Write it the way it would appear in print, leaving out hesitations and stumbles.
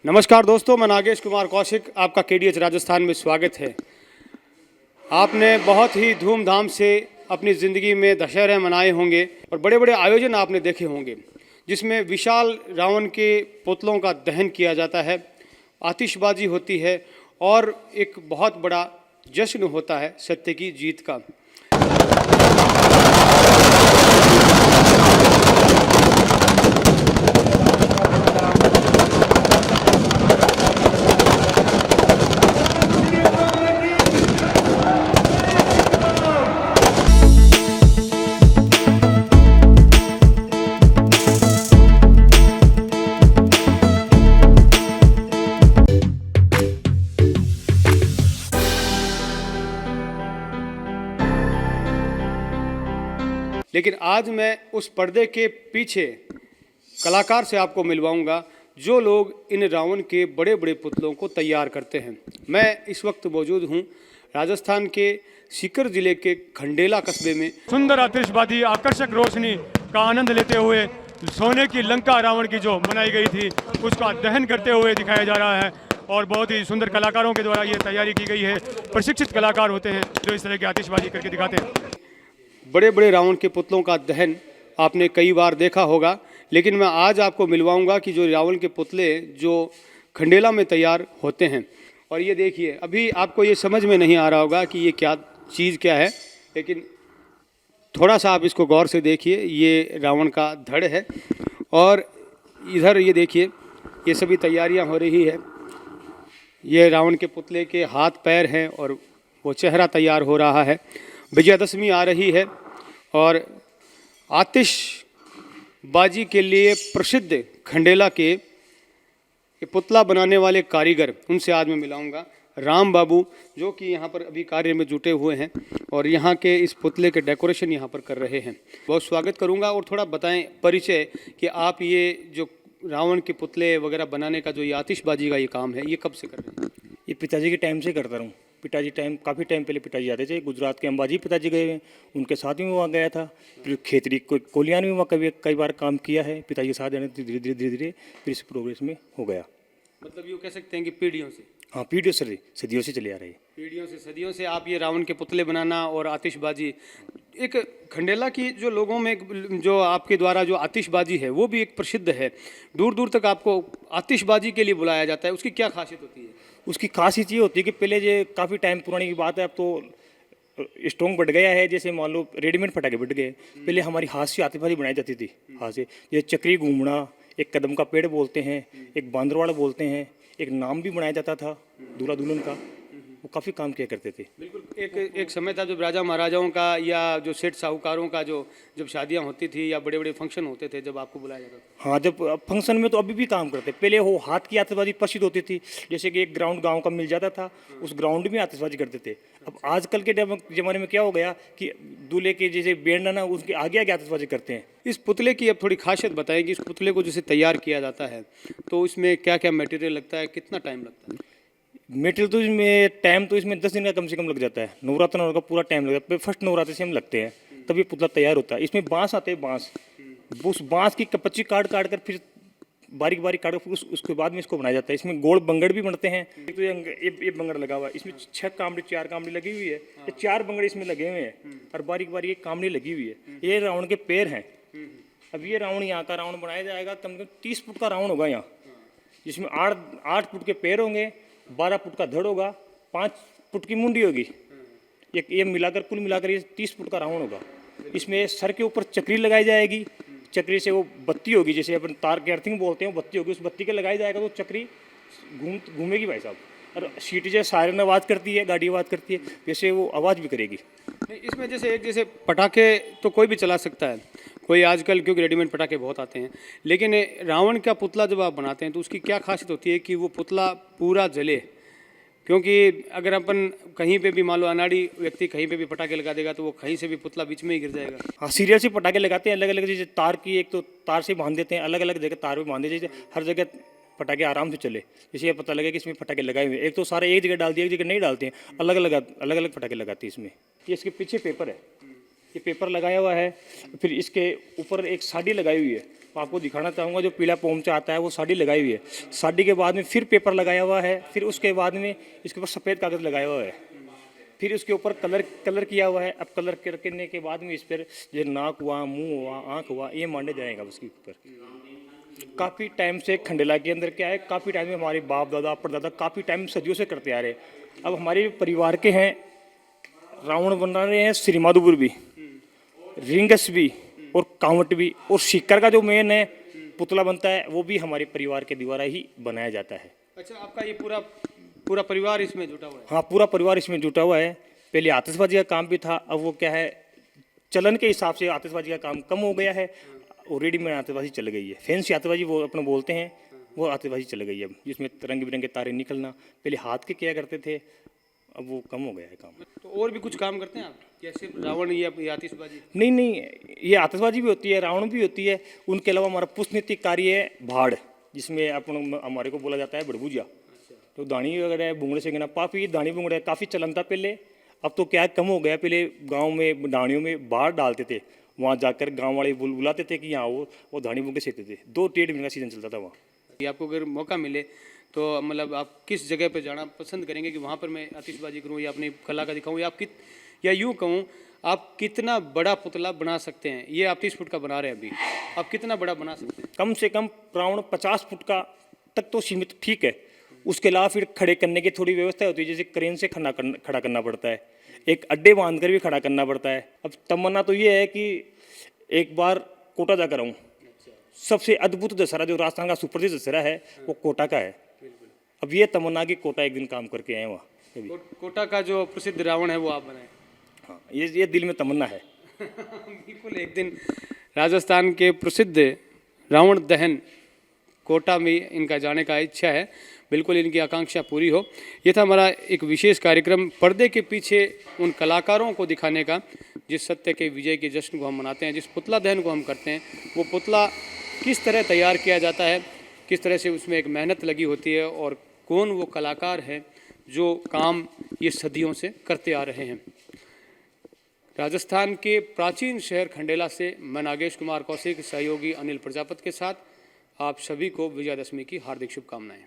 नमस्कार दोस्तों, मैं नागेश कुमार कौशिक, आपका केडीएच राजस्थान में स्वागत है। आपने बहुत ही धूमधाम से अपनी ज़िंदगी में दशहरे मनाए होंगे और बड़े बड़े आयोजन आपने देखे होंगे जिसमें विशाल रावण के पुतलों का दहन किया जाता है, आतिशबाजी होती है और एक बहुत बड़ा जश्न होता है सत्य की जीत का। लेकिन आज मैं उस पर्दे के पीछे कलाकार से आपको मिलवाऊंगा जो लोग इन रावण के बड़े बड़े पुतलों को तैयार करते हैं। मैं इस वक्त मौजूद हूं राजस्थान के सीकर जिले के खंडेला कस्बे में। सुंदर आतिशबाजी, आकर्षक रोशनी का आनंद लेते हुए सोने की लंका रावण की जो बनाई गई थी उसका दहन करते हुए दिखाया जा रहा है और बहुत ही सुंदर कलाकारों के द्वारा ये तैयारी की गई है। प्रशिक्षित कलाकार होते हैं जो इस तरह की आतिशबाजी करके दिखाते हैं। बड़े बड़े रावण के पुतलों का दहन आपने कई बार देखा होगा, लेकिन मैं आज आपको मिलवाऊंगा कि जो रावण के पुतले जो खंडेला में तैयार होते हैं। और ये देखिए, अभी आपको ये समझ में नहीं आ रहा होगा कि ये क्या चीज़ क्या है, लेकिन थोड़ा सा आप इसको गौर से देखिए। ये रावण का धड़ है और इधर ये देखिए, ये सभी तैयारियां हो रही है। ये रावण के पुतले के हाथ पैर हैं और वो चेहरा तैयार हो रहा है। विजयादशमी आ रही है और आतिशबाजी के लिए प्रसिद्ध खंडेला के पुतला बनाने वाले कारीगर, उनसे आज मैं मिलाऊंगा राम बाबू, जो कि यहाँ पर अभी कार्य में जुटे हुए हैं और यहाँ के इस पुतले के डेकोरेशन यहाँ पर कर रहे हैं। बहुत स्वागत करूँगा और थोड़ा बताएं परिचय कि आप ये जो रावण के पुतले वगैरह बनाने का जो ये आतिशबाजी का ये काम है, ये कब से कर रहे हैं? ये पिताजी के टाइम से करता हूँ। काफ़ी टाइम पहले पिताजी आते थे। गुजरात के अंबाजी पिताजी गए हैं, उनके साथ भी वहाँ गया था। फिर खेतरी कोलियान में वहाँ कई बार काम किया है पिताजी के साथ। जाने धीरे धीरे फिर इस प्रोग्रेस में हो गया। मतलब यूँ कह सकते हैं कि पीढ़ियों से। हाँ, पीढ़ियों से सदियों से चले आ रही है। पीढ़ियों से सदियों से आप ये रावण के पुतले बनाना और आतिशबाजी, एक खंडेला की जो लोगों में जो आपके द्वारा जो आतिशबाजी है वो भी एक प्रसिद्ध है। दूर दूर तक आपको आतिशबाजी के लिए बुलाया जाता है, उसकी क्या खासियत होती है? उसकी खासियत ये होती है कि पहले जो काफ़ी टाइम पुरानी की बात है, अब तो स्ट्रॉन्ग बढ़ गया है। जैसे मान लो रेडीमेड पटाखे बढ़ गए। पहले हमारी हाथ से आतिशबाजी बनाई जाती थी, हाथ से। ये चक्री घूमना, एक कदम का पेड़ बोलते हैं, एक बांदरवाड़ा बोलते हैं, एक नाम भी बनाया जाता था दूल्हा दुल्हन का। वो काफ़ी काम किया करते थे। बिल्कुल। एक समय था जब राजा महाराजाओं का या जो सेठ साहूकारों का जो जब शादियां होती थी या बड़े बड़े फंक्शन होते थे, जब आपको बुलाया जाता था। हाँ, जब फंक्शन में तो अभी भी काम करते। पहले वो हाथ की आतिशबाजी प्रसिद्ध होती थी। जैसे कि एक ग्राउंड गांव का मिल जाता था, उस ग्राउंड में आतिशबाजी करते थे। अब आजकल के ज़माने में क्या हो गया कि दूल्हे के जैसे बैंड ना, उसके आगे आगे आतिशबाजी करते हैं। इस पुतले की अब थोड़ी खासियत बताएंगे। इस पुतले को जैसे तैयार किया जाता है तो इसमें क्या क्या मटेरियल लगता है, कितना टाइम लगता है? मेटेरियल तो इसमें टाइम तो इसमें 10 दिन का कम से कम लग जाता है। नवरात्र का पूरा टाइम लग जाता है। फर्स्ट नवरात्र से हम लगते हैं, तब ये पुतला तैयार होता है। इसमें बांस आते हैं, बांस, उस बांस की कपच्ची काट कर फिर बारीक बारीक काट कर उसके बाद में इसको बनाया जाता है। इसमें गोल बंगड़ भी बनते हैं। एक तो ये बंगड़ लगा हुआ है, इसमें 6 कामड़ी 4 कामड़ी लगी हुई है। ये 4 बंगड़ इसमें लगे हुए हैं और बारीक बारीक एक कामड़ी लगी हुई है। ये रावण के पैर हैं। अब ये रावण, यहाँ का रावण बनाया जाएगा, कम से कम 30 फुट का रावण होगा यहाँ, जिसमें 8 फुट के पैर होंगे, 12 फुट का धड़ होगा, 5 फुट की मुंडी होगी। ये मिलाकर कुल मिलाकर ये 30 फुट का रावण होगा। इसमें सर के ऊपर चक्री लगाई जाएगी। चक्री से वो बत्ती होगी, जैसे अपन तार के अर्थिंग बोलते हैं, वो बत्ती होगी। उस बत्ती के लगाई जाएगा तो चक्री घूमेगी भाई साहब। और सीटी जैसे सायरन आवाज़ करती है, गाड़ी आवाज़ करती है, वैसे वो आवाज़ भी करेगी। इसमें जैसे पटाखे तो कोई भी चला सकता है, कोई आजकल क्योंकि रेडीमेड पटाखे बहुत आते हैं, लेकिन रावण का पुतला जब आप बनाते हैं तो उसकी क्या खासियत होती है कि वो पुतला पूरा जले? क्योंकि अगर अपन कहीं पे भी मान लो अनाड़ी व्यक्ति कहीं पे भी पटाखे लगा देगा तो वो कहीं से भी पुतला बीच में ही गिर जाएगा। हाँ, सीरियल से पटाखे लगाते हैं अलग अलग, जैसे तार की, एक तो तार से बांध देते हैं, अलग अलग जगह तार भी बांध देते हैं, हर जगह पटाखे आराम से चले। जैसे ये पता लगे कि इसमें पटाखे लगाए हुए, एक तो सारे एक जगह डालते हैं, एक जगह नहीं डालते हैं, अलग अलग पटाखे लगाते हैं इसमें। ये इसके पीछे पेपर है, ये पेपर लगाया हुआ है, फिर इसके ऊपर एक साड़ी लगाई हुई है, आपको दिखाना चाहूँगा। जो पीला पोमचा आता है वो साड़ी लगाई हुई है। साड़ी के बाद में फिर पेपर लगाया हुआ है, फिर उसके बाद में इसके ऊपर सफ़ेद कागज़ लगाया हुआ है, फिर उसके ऊपर कलर किया हुआ है। अब कलर करने के बाद में इस पर जो नाक हुआ, मुंह हुआ, आँख हुआ, ये मांडे जाएगा उसके ऊपर। काफ़ी टाइम से खंडेला के अंदर क्या है, काफ़ी टाइम में हमारे बाप दादा परदादा काफ़ी टाइम सदियों से करते आ रहे। अब हमारे परिवार के हैं, रावण बना रहे हैं, श्रीमाधोपुर भी, रिंगस भी और कांवट भी, और सीकर का जो मेन है पुतला बनता है वो भी हमारे परिवार के द्वारा ही बनाया जाता है। अच्छा, आपका ये पूरा परिवार इसमें जुटा हुआ है? हाँ, पूरा परिवार इसमें जुटा हुआ है। पहले आतिशबाजी का काम भी था, अब वो क्या है, चलन के हिसाब से आतिशबाजी का काम कम हो गया है और रेडीमेड आतिशबाजी चल गई है। फैंसी आतिशबाजी वो अपना बोलते हैं, वो आतिशबाजी चल गई है, जिसमें रंग बिरंगे तारे निकलना। पहले हाथ के किया करते थे, अब वो कम हो गया है काम। तो और भी कुछ काम करते हैं आप, या सिर्फ रावण ये आतिशबाजी? नहीं, ये आतिशबाजी भी होती है, रावण भी होती है। उनके अलावा हमारा पुष्पनीति कार्य है भाड़, जिसमें अपन हमारे को बोला जाता है बड़बूजा। तो दानी वगैरह बुंगड़े से काफ़ी दानी बुंगड़े काफ़ी चलन था पहले, अब तो क्या कम हो गया। पहले गांव में दानियों में बाढ़ डालते थे, वहाँ जाकर गांव वाले बुलाते थे कि यहाँ वो धानी बुंगे सेते थे। 2 डेढ़ महीने का सीजन चलता था वहाँ। आपको अगर मौका मिले तो मतलब आप किस जगह पे जाना पसंद करेंगे कि वहाँ पर मैं आतिशबाजी करूँ या अपनी कला का दिखाऊँ, या यूँ कहूँ आप कितना बड़ा पुतला बना सकते हैं? ये आप 30 फुट का बना रहे हैं अभी, आप कितना बड़ा बना सकते हैं? कम से कम राउंड 50 फुट का तक तो सीमित ठीक है। उसके अलावा फिर खड़े करने की थोड़ी व्यवस्था होती है, जैसे क्रेन से खड़ा करना पड़ता है, एक अड्डे बांध कर भी खड़ा करना पड़ता है। अब तमन्ना तो ये है कि एक बार कोटा जाकर आऊँ। सबसे अद्भुत दशहरा जो राजस्थान का सुप्रसिद्ध दशहरा है वो कोटा का है। अब ये तमन्ना की कोटा एक दिन काम करके आए वहाँ। कोटा का जो प्रसिद्ध रावण है वो आप बनाए? हाँ, ये दिल में तमन्ना है। बिल्कुल, एक दिन राजस्थान के प्रसिद्ध रावण दहन कोटा में इनका जाने का इच्छा है, बिल्कुल इनकी आकांक्षा पूरी हो। ये था हमारा एक विशेष कार्यक्रम, पर्दे के पीछे उन कलाकारों को दिखाने का, जिस सत्य के विजय के जश्न को हम मनाते हैं, जिस पुतला दहन को हम करते हैं, वो पुतला किस तरह तैयार किया जाता है, किस तरह से उसमें एक मेहनत लगी होती है, और कौन वो कलाकार है जो काम ये सदियों से करते आ रहे हैं। राजस्थान के प्राचीन शहर खंडेला से मैं नागेश कुमार कौशिक, सहयोगी अनिल प्रजापत के साथ आप सभी को विजयादशमी की हार्दिक शुभकामनाएं।